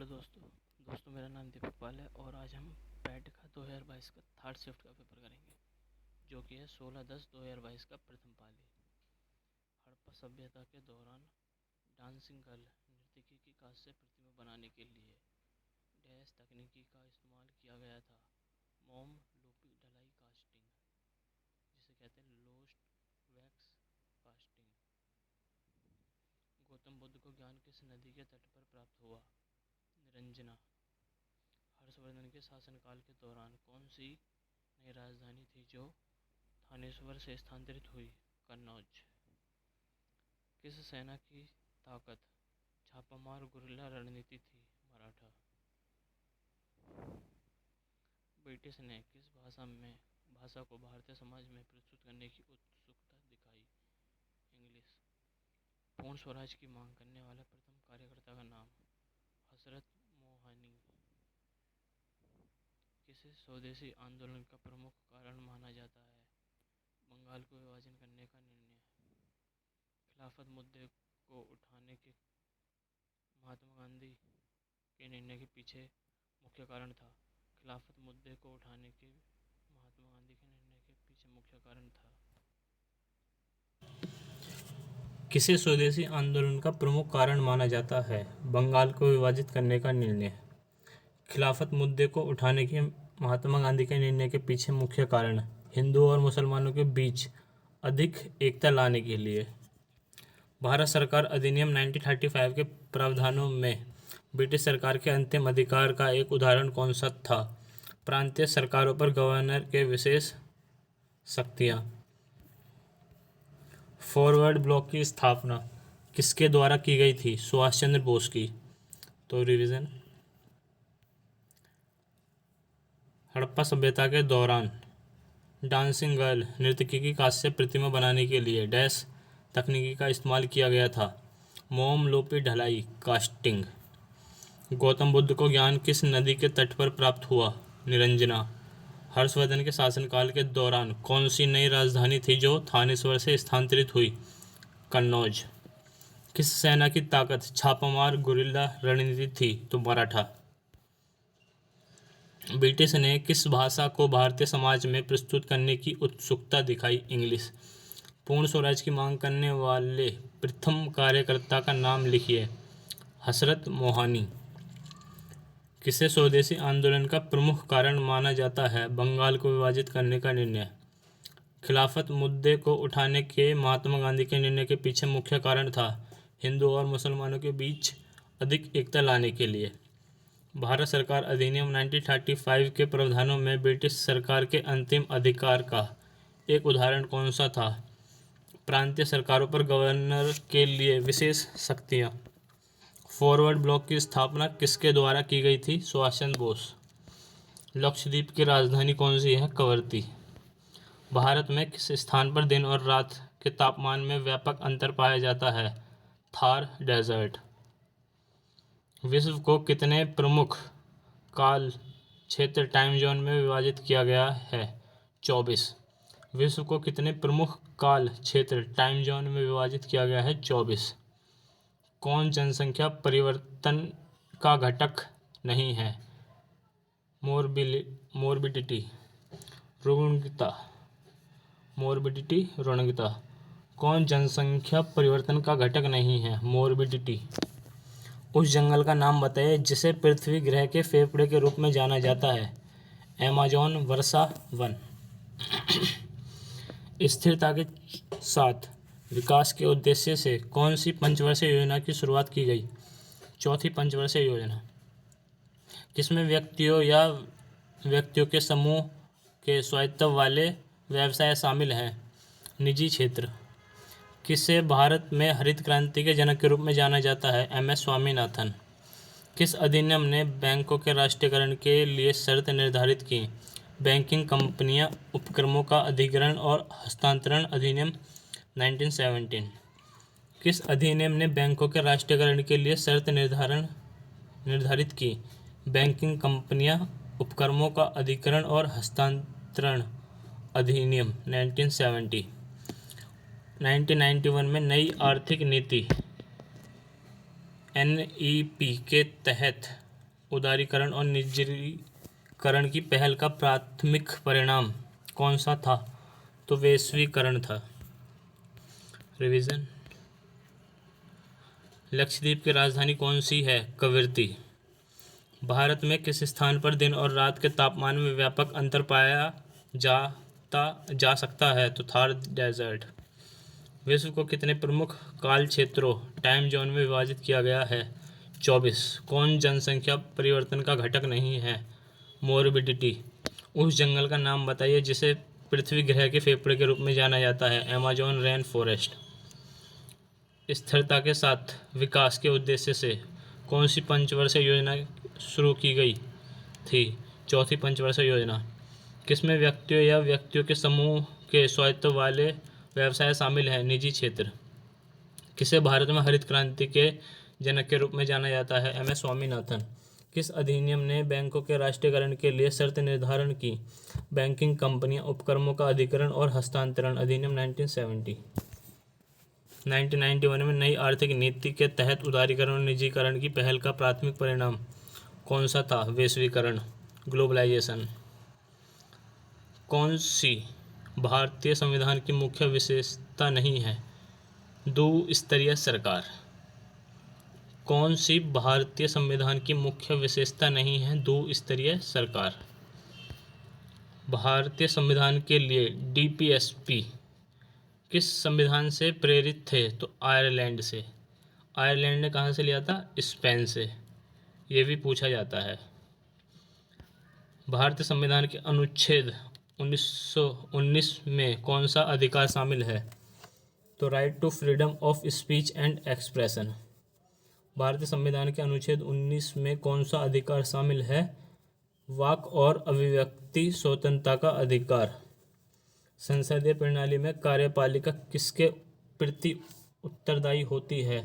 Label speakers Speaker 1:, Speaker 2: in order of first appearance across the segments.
Speaker 1: Hello दोस्तों मेरा नाम दीपक पाल है और आज हम पैट का 2022 का थर्ड शिफ्ट का पेपर करेंगे जो कि है 16/10/2022 का प्रथम पाली। हड़प्पा सभ्यता के दौरान डांसिंग गर्ल नर्तकी की कांच से प्रतिमा बनाने के लिए डैश तकनीकी का इस्तेमाल किया गया था। मोम लोपी ढलाई कास्टिंग, जिसे कहते हैं lost wax casting. Gautam Buddha को ज्ञान किस नदी के तट पर प्राप्त हुआ? निरंजना। हर्षवर्धन के शासनकाल के दौरान कौन सी नई राजधानी थी जो थानेश्वर से स्थानांतरित हुई? कन्नौज। किस सेना की ताकत छापामार गुरिल्ला रणनीति थी? मराठा। ब्रिटिश ने किस भाषा को भारतीय समाज में प्रस्तुत करने की उत्सुकता दिखाई? इंग्लिश। पूर्ण स्वराज की मांग करने वाले प्रथम कार्यकर्ता का नाम? हसरत मोहानी। किसे स्वदेशी आंदोलन का प्रमुख कारण माना जाता है? बंगाल को विभाजन करने का निर्णय। खिलाफत मुद्दे को उठाने के महात्मा गांधी के निर्णय के पीछे मुख्य कारण था। खिलाफत मुद्दे को उठाने के महात्मा गांधी के निर्णय के पीछे मुख्य कारण था।
Speaker 2: किसे स्वदेशी आंदोलन का प्रमुख कारण माना जाता है? बंगाल को विभाजित करने का निर्णय। खिलाफत मुद्दे को उठाने के महात्मा गांधी के निर्णय के पीछे मुख्य कारण हिंदुओं और मुसलमानों के बीच अधिक एकता लाने के लिए। भारत सरकार अधिनियम 1935 के प्रावधानों में ब्रिटिश सरकार के अंतिम अधिकार का एक उदाहरण कौन सा था? प्रांतीय सरकारों पर गवर्नर के विशेष शक्तियाँ। फॉरवर्ड ब्लॉक की स्थापना किसके द्वारा की गई थी? सुभाष चंद्र बोस की। तो रिवीजन। हड़प्पा सभ्यता के दौरान डांसिंग गर्ल नर्तकी की कांच से प्रतिमा बनाने के लिए डैश तकनीकी का इस्तेमाल किया गया था? मोम लोपी ढलाई कास्टिंग। गौतम बुद्ध को ज्ञान किस नदी के तट पर प्राप्त हुआ? निरंजना। हर्षवर्धन के शासनकाल के दौरान कौन सी नई राजधानी थी जो थानेश्वर से स्थानांतरित हुई? कन्नौज। किस सेना की ताकत छापामार गुरिल्ला रणनीति थी? तो मराठा। ब्रिटिश ने किस भाषा को भारतीय समाज में प्रस्तुत करने की उत्सुकता दिखाई? इंग्लिश। पूर्ण स्वराज की मांग करने वाले प्रथम कार्यकर्ता का नाम लिखिए। हसरत मोहानी। किसे स्वदेशी आंदोलन का प्रमुख कारण माना जाता है? बंगाल को विभाजित करने का निर्णय। खिलाफत मुद्दे को उठाने के महात्मा गांधी के निर्णय के पीछे मुख्य कारण था हिंदुओं और मुसलमानों के बीच अधिक एकता लाने के लिए। भारत सरकार अधिनियम 1935 के प्रावधानों में ब्रिटिश सरकार के अंतिम अधिकार का एक उदाहरण कौन सा था? प्रांतीय सरकारों पर गवर्नर के लिए विशेष शक्तियाँ। फॉरवर्ड ब्लॉक की स्थापना किसके द्वारा की गई थी? सुभाष चंद्र बोस। लक्षद्वीप की राजधानी कौन सी है? कवरत्ती। भारत में किस स्थान पर दिन और रात के तापमान में व्यापक अंतर पाया जाता है? थार डेजर्ट। विश्व को कितने प्रमुख काल क्षेत्र टाइम जोन में विभाजित किया गया है? 24। विश्व को कितने प्रमुख काल क्षेत्र टाइम जोन में विभाजित किया गया है? 24। कौन जनसंख्या परिवर्तन का घटक नहीं है? मोर्बिडिटी रुग्णता। रुग्णता। कौन जनसंख्या परिवर्तन का घटक नहीं है? मोर्बिडिटी। उस जंगल का नाम बताइए जिसे पृथ्वी ग्रह के फेफड़े के रूप में जाना जाता है? अमेज़न वर्षा वन। स्थिरता के साथ विकास के उद्देश्य से कौन सी पंचवर्षीय योजना की शुरुआत की गई? चौथी पंचवर्षीय योजना। जिसमें व्यक्तियों के समूह के स्वामित्व वाले व्यवसाय शामिल हैं? निजी क्षेत्र। किसे भारत में हरित क्रांति के जनक के रूप में जाना जाता है? M S Swaminathan. किस अधिनियम ने बैंकों के राष्ट्रीयकरण के लिए शर्त निर्धारित की? बैंकिंग कंपनियां उपक्रमों का अधिग्रहण और हस्तांतरण अधिनियम 1917। किस अधिनियम ने बैंकों के राष्ट्रीयकरण के लिए शर्त निर्धारित की? बैंकिंग कंपनियां उपक्रमों का अधिग्रहण और हस्तांतरण अधिनियम 1970। 1991 में नई आर्थिक नीति NEP के तहत उदारीकरण और निजीकरण की पहल का प्राथमिक परिणाम कौन सा था? तो वैश्वीकरण था। रिवीजन। लक्षद्वीप की राजधानी कौन सी है? कवरत्ती। भारत में किस स्थान पर दिन और रात के तापमान में व्यापक अंतर पाया जा सकता है? तो थार डेजर्ट। विश्व को कितने प्रमुख काल क्षेत्रों टाइम जोन में विभाजित किया गया है? 24। कौन जनसंख्या परिवर्तन का घटक नहीं है? मोरबिडिटी। उस जंगल का नाम बताइए जिसे पृथ्वी ग्रह के फेफड़े के रूप में जाना जाता है? Amazon rain forest. स्थिरता के साथ विकास के उद्देश्य से कौन सी पंचवर्षीय योजना शुरू की गई थी? चौथी पंचवर्षीय योजना। किसमें व्यक्तियों या व्यक्तियों के समूह के स्वामित्व वाले व्यवसाय शामिल हैं? निजी क्षेत्र। किसे भारत में हरित क्रांति के जनक के रूप में जाना जाता है? M S Swaminathan. किस अधिनियम ने बैंकों के राष्ट्रीयकरण के लिए शर्त निर्धारण की? बैंकिंग कंपनियां उपक्रमों का अधिग्रहण और हस्तांतरण अधिनियम 1970। 1991 में नई आर्थिक नीति के तहत उदारीकरण और निजीकरण की पहल का प्राथमिक परिणाम कौन सा था? वैश्वीकरण, ग्लोबलाइजेशन। कौन सी भारतीय संविधान की मुख्य विशेषता नहीं है? द्विस्तरीय सरकार। कौन सी भारतीय संविधान की मुख्य विशेषता नहीं है? द्विस्तरीय सरकार। भारतीय संविधान के लिए डीपीएसपी किस संविधान से प्रेरित थे? तो आयरलैंड से। आयरलैंड ने कहाँ से लिया था? स्पेन से। ये भी पूछा जाता है। भारतीय संविधान के अनुच्छेद 1919 में कौन सा अधिकार शामिल है? तो right to freedom of speech and expression. भारतीय संविधान के अनुच्छेद 19 में कौन सा अधिकार शामिल है? वाक और अभिव्यक्ति स्वतंत्रता का अधिकार। संसदीय प्रणाली में कार्यपालिका किसके प्रति उत्तरदायी होती है?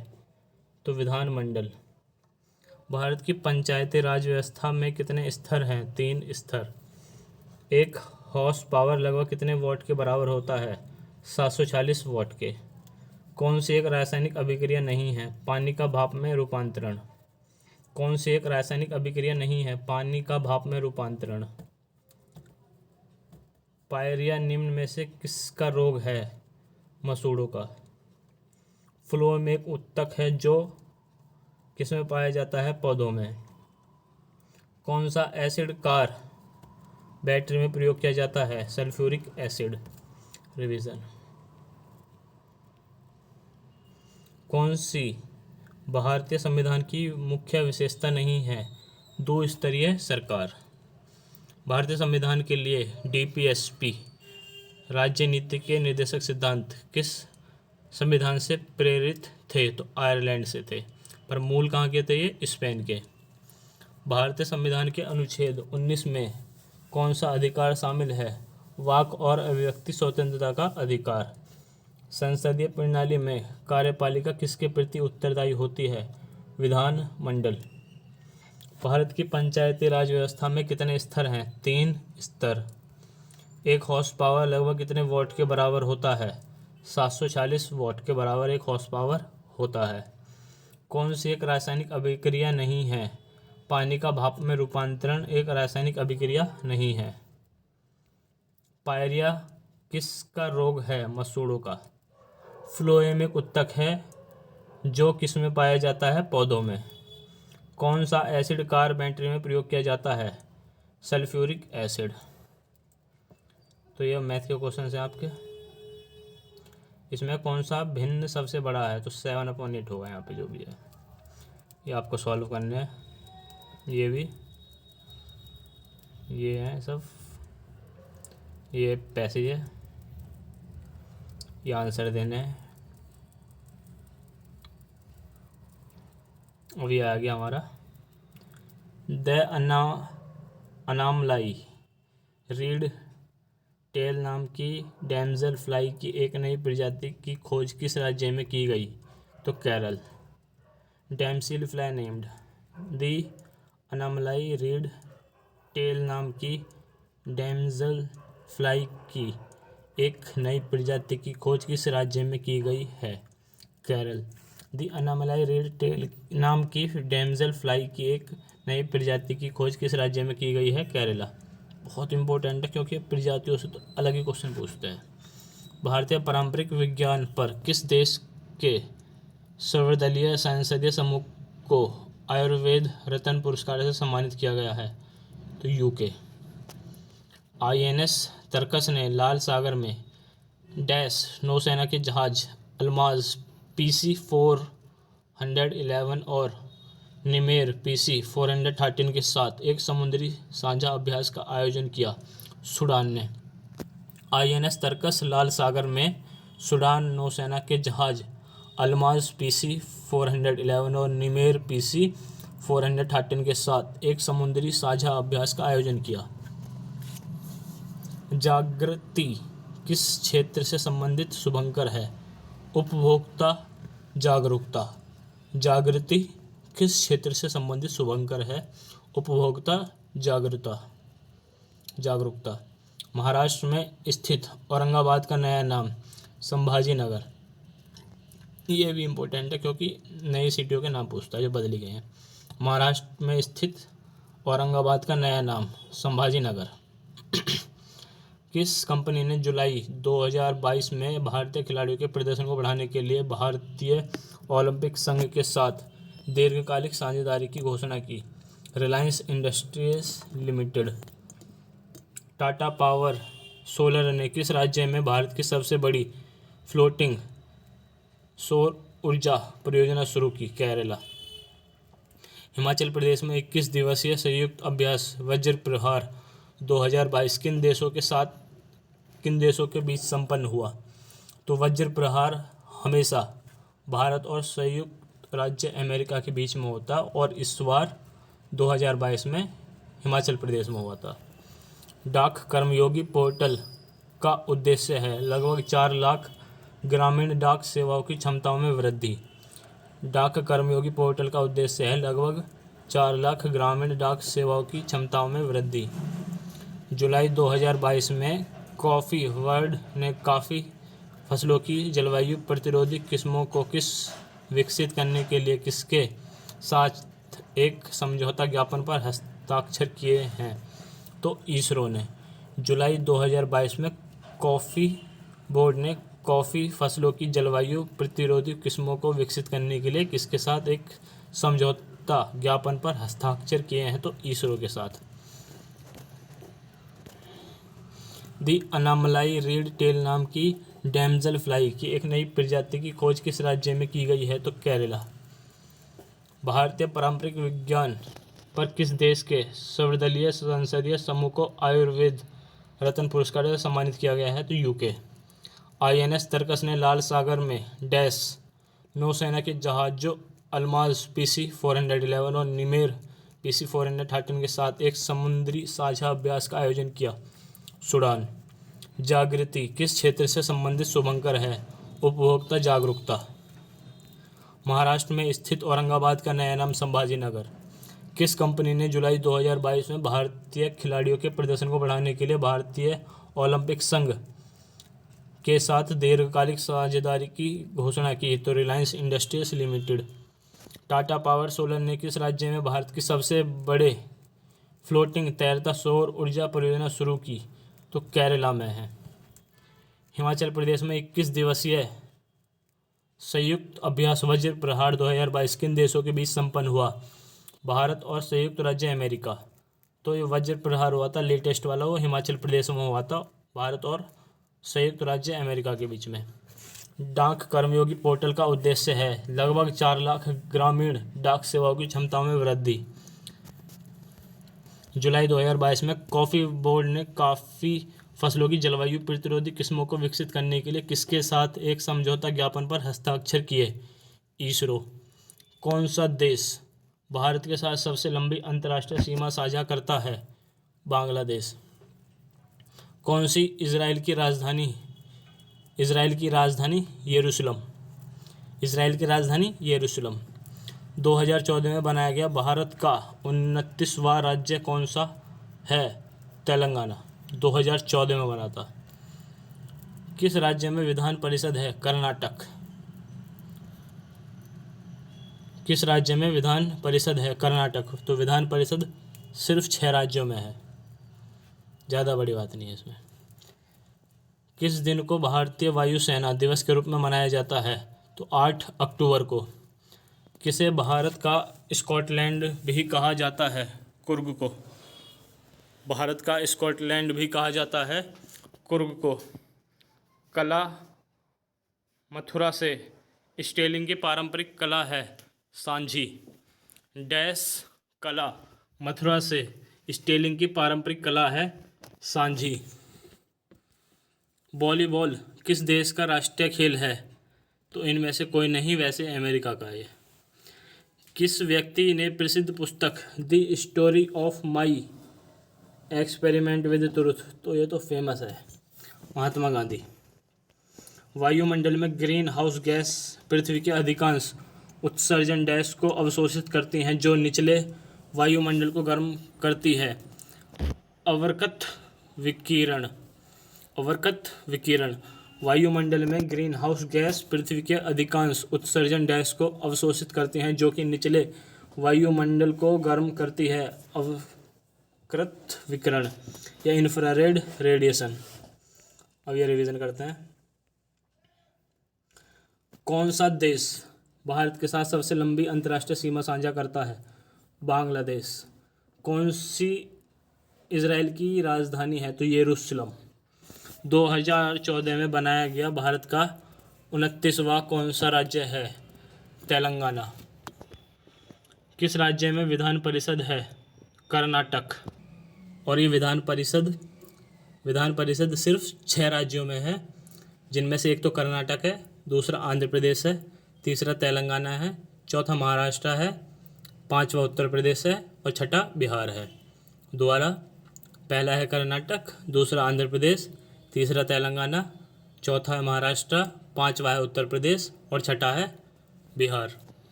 Speaker 2: तो विधानमंडल। भारत की पंचायती राज व्यवस्था में कितने स्तर हैं? 3 स्तर। एक हॉर्स पावर लगभग कितने वॉट के बराबर होता है? 740 वॉट के। कौन सी एक रासायनिक अभिक्रिया नहीं है? पानी का भाप में रूपांतरण। कौन सी एक रासायनिक अभिक्रिया नहीं है? पानी का भाप में रूपांतरण। पायरिया निम्न में से किसका रोग है? मसूड़ों का। फ्लोएम एक उत्तक है जो किसमें पाया जाता है? पौधों में। कौन सा एसिड कार बैटरी में प्रयोग किया जाता है? Sulphuric acid. रिवीजन। कौन सी भारतीय संविधान की मुख्य विशेषता नहीं है? द्विस्तरीय सरकार। भारतीय संविधान के लिए डीपीएसपी राज्य नीति के निर्देशक सिद्धांत किस संविधान से प्रेरित थे? तो आयरलैंड से थे, पर मूल कहाँ के थे? ये स्पेन के। भारतीय संविधान के अनुच्छेद 19 में कौन सा अधिकार शामिल है? वाक और अभिव्यक्ति स्वतंत्रता का अधिकार। संसदीय प्रणाली में कार्यपालिका किसके प्रति उत्तरदायी होती है? विधानमंडल। भारत की पंचायती राज व्यवस्था में कितने स्तर हैं? 3 स्तर। एक हॉर्स पावर लगभग कितने वॉट के बराबर होता है? 740 वॉट के बराबर एक हॉर्स पावर होता है। कौन सी एक रासायनिक अभिक्रिया नहीं है? पानी का भाप में रूपांतरण एक रासायनिक अभिक्रिया नहीं है। पायरिया किसका रोग है? मसूड़ों का। फ्लोएम एक उत्तक है जो किस में पाया जाता है? पौधों में। कौन सा एसिड कार बैटरी में प्रयोग किया जाता है? Sulphuric acid. तो ये मैथ के क्वेश्चन हैं आपके। इसमें कौन सा भिन्न सबसे बड़ा है? तो 7/8 होगा यहाँ पे जो भी है। ये आपको सॉल्व करने हैं। ये भी ये हैं सब, ये पैसेज है, ये आंसर देने हैं। अब ये आ गया हमारा द अनामलाई रीड टेल नाम की डैमजल फ्लाई की एक नई प्रजाति की खोज किस राज्य में की गई? तो Kerala. Damselfly named. The Anamalai reedtail नाम की डैमजल फ्लाई की एक नई प्रजाति की खोज किस राज्य में की गई है? केरल। दी अनामलाई रेड टेल नाम की डैमजल फ्लाई की एक नई प्रजाति की खोज किस राज्य में की गई है? केरला। बहुत इंपॉर्टेंट है क्योंकि प्रजातियों से तो अलग ही क्वेश्चन पूछते हैं। भारतीय पारंपरिक विज्ञान पर किस देश के सर्वदलीय संसदीय समूह को आयुर्वेद रत्न पुरस्कार से सम्मानित किया गया है? तो यूके। INS तरकस ने लाल सागर में डैश नौसेना के जहाज अल्माज PC-411 और निमेर PC-413 के साथ एक समुद्री साझा अभ्यास का आयोजन किया। सूडान ने। INS तरकस लाल सागर में सूडान नौसेना के जहाज अल्माज PC-411 और निमेर PC-413 के साथ एक समुद्री साझा अभ्यास का आयोजन किया। जागृति किस क्षेत्र से संबंधित शुभंकर है? उपभोक्ता जागरूकता। जागृति किस क्षेत्र से संबंधित शुभंकर है? उपभोक्ता जागरूकता। महाराष्ट्र में स्थित औरंगाबाद का नया नाम संभाजी नगर। ये भी इम्पोर्टेंट है क्योंकि नई सिटियों के नाम पूछता है जो बदली गए हैं। महाराष्ट्र में स्थित औरंगाबाद का नया नाम संभाजी नगर। किस कंपनी ने जुलाई 2022 में भारतीय खिलाड़ियों के प्रदर्शन को बढ़ाने के लिए भारतीय ओलंपिक संघ के साथ दीर्घकालिक साझेदारी की घोषणा की? Reliance industries limited. Tata power solar ने किस राज्य में भारत की सबसे बड़ी फ्लोटिंग सौर ऊर्जा परियोजना शुरू की? केरला। हिमाचल प्रदेश में 21 दिवसीय संयुक्त अभ्यास वज्र प्रहार 2022 किन देशों के बीच संपन्न हुआ? तो वज्र प्रहार हमेशा भारत और संयुक्त राज्य अमेरिका के बीच में होता और इस बार 2022 में हिमाचल प्रदेश में हुआ था। डाक कर्मयोगी पोर्टल का उद्देश्य है लगभग 4 लाख ग्रामीण डाक सेवाओं की क्षमताओं में वृद्धि। डाक कर्मयोगी पोर्टल का उद्देश्य है लगभग 4 लाख ग्रामीण डाक सेवाओं की क्षमताओं में वृद्धि। जुलाई 2022 में कॉफ़ी वर्ल्ड ने कॉफ़ी फसलों की जलवायु प्रतिरोधी किस्मों को विकसित करने के लिए किसके साथ एक समझौता ज्ञापन पर हस्ताक्षर किए हैं? तो इसरो ने। जुलाई 2022 में कॉफ़ी बोर्ड ने कॉफ़ी फसलों की जलवायु प्रतिरोधी किस्मों को विकसित करने के लिए किसके साथ एक समझौता ज्ञापन पर हस्ताक्षर किए हैं? तो इसरो के साथ। दी अनामलाई रेड टेल नाम की डैमजल फ्लाई की एक नई प्रजाति की खोज किस राज्य में की गई है? तो केरला। भारतीय पारंपरिक विज्ञान पर किस देश के सर्वदलीय संसदीय समूह को आयुर्वेद रत्न पुरस्कार से सम्मानित किया गया है? तो यूके। INS तरकस ने लाल सागर में डैश नौसेना के जहाजों अल्माज PC-411 और निमेर PC-413 के साथ एक समुद्री साझा अभ्यास का आयोजन किया। सूडान। जागृति किस क्षेत्र से संबंधित शुभंकर है? उपभोक्ता जागरूकता। महाराष्ट्र में स्थित औरंगाबाद का नया नाम संभाजी नगर। किस कंपनी ने जुलाई 2022 में भारतीय खिलाड़ियों के प्रदर्शन को बढ़ाने के लिए भारतीय ओलंपिक संघ के साथ दीर्घकालिक साझेदारी की घोषणा की? तो Reliance industries limited. Tata power solar ने किस राज्य में भारत की सबसे बड़े फ्लोटिंग तैरता सौर ऊर्जा परियोजना शुरू की? तो केरला में है। हिमाचल प्रदेश में 21 दिवसीय संयुक्त अभ्यास वज्र प्रहार 2022 किन देशों के बीच संपन्न हुआ? भारत और संयुक्त राज्य अमेरिका। तो ये वज्र प्रहार हुआ था लेटेस्ट वाला, वो हिमाचल प्रदेश में हुआ था, भारत और संयुक्त राज्य अमेरिका के बीच में। डाक कर्मयोगी पोर्टल का उद्देश्य है लगभग 4 लाख ग्रामीण डाक सेवाओं की क्षमताओं में वृद्धि। जुलाई 2022 में कॉफ़ी बोर्ड ने कॉफ़ी फसलों की जलवायु प्रतिरोधी किस्मों को विकसित करने के लिए किसके साथ एक समझौता ज्ञापन पर हस्ताक्षर किए? इसरो। कौन सा देश भारत के साथ सबसे लंबी अंतर्राष्ट्रीय सीमा साझा करता है? बांग्लादेश। कौन सी इजराइल की राजधानी यरूशलेम। इजराइल की राजधानी यरूशलेम। 2014 में बनाया गया भारत का 29वां राज्य कौन सा है? तेलंगाना। 2014 में बना था। किस राज्य में विधान परिषद है? कर्नाटक। किस राज्य में विधान परिषद है? कर्नाटक। तो विधान परिषद सिर्फ 6 राज्यों में है, ज़्यादा बड़ी बात नहीं है इसमें। किस दिन को भारतीय वायुसेना दिवस के रूप में मनाया जाता है? तो 8 अक्टूबर को। किसे भारत का स्कॉटलैंड भी कहा जाता है? कुर्ग को। भारत का स्कॉटलैंड भी कहा जाता है कुर्ग को। कला मथुरा से स्टेलिंग की पारंपरिक कला है सांझी। डैश कला मथुरा से स्टेलिंग की पारंपरिक कला है सांझी। वॉलीबॉल किस देश का राष्ट्रीय खेल है? तो इनमें से कोई नहीं, वैसे अमेरिका का है। किस व्यक्ति ने प्रसिद्ध पुस्तक the story of my experiment with truth, तो ये तो फेमस है, महात्मा गांधी। वायुमंडल में ग्रीन हाउस गैस पृथ्वी के अधिकांश उत्सर्जन डैश को अवशोषित करती हैं जो निचले वायुमंडल को गर्म करती है। अवर्कत विकिरण। अवर्कत विकिरण। वायुमंडल में ग्रीन हाउस गैस पृथ्वी के अधिकांश उत्सर्जन डैश को अवशोषित करती हैं जो कि निचले वायुमंडल को गर्म करती है। अवर्कत विकिरण या इंफ्रारेड रेडिएशन। अब ये रिवीजन करते हैं। कौन सा देश भारत के साथ सबसे लंबी अंतर्राष्ट्रीय सीमा साझा करता है? बांग्लादेश। कौन सी इजराइल की राजधानी है? तो यरूशलेम। 2014 में बनाया गया भारत का 29वां कौन सा राज्य है? तेलंगाना। किस राज्य में विधान परिषद है? कर्नाटक। और ये विधान परिषद सिर्फ 6 राज्यों में है, जिनमें से एक तो कर्नाटक है, दूसरा आंध्र प्रदेश है, तीसरा तेलंगाना है, चौथा महाराष्ट्र है, 5वां उत्तर प्रदेश है और छठा बिहार है। दोबारा, पहला है कर्नाटक, दूसरा आंध्र प्रदेश, तीसरा तेलंगाना, चौथा है महाराष्ट्र, 5वां है उत्तर प्रदेश और छठा है बिहार।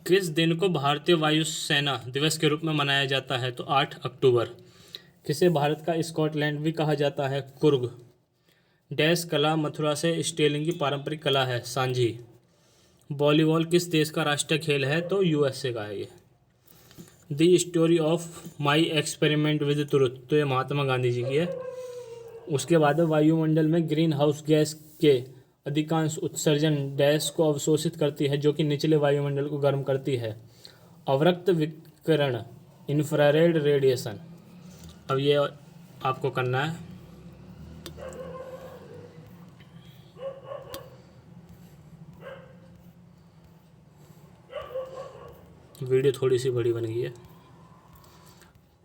Speaker 2: किस दिन को भारतीय वायुसेना दिवस के रूप में मनाया जाता है? तो 8 अक्टूबर। किसे भारत का स्कॉटलैंड भी कहा जाता है? कुर्ग। डैश कला मथुरा से स्टेलिंग की पारंपरिक कला है सांझी। वॉलीबॉल किस देश का राष्ट्रीय खेल है? तो यूएसए का है ये। The story of my experiment with truth, तो ये महात्मा गांधी जी की है। उसके बाद वायुमंडल में ग्रीन हाउस गैस के अधिकांश उत्सर्जन डैश को अवशोषित करती है जो कि निचले वायुमंडल को गर्म करती है। अवरक्त विकिरण, इंफ्रारेड रेडिएशन। अब ये आपको करना है। वीडियो थोड़ी सी बड़ी बन गई है,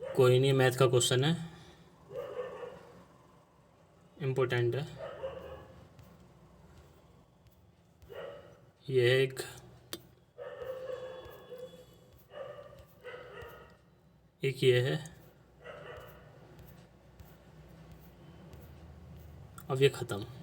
Speaker 2: कोई नहीं, मैथ का क्वेश्चन है, इम्पोर्टेंट है। ये एक ये है। अब ये ख़त्म।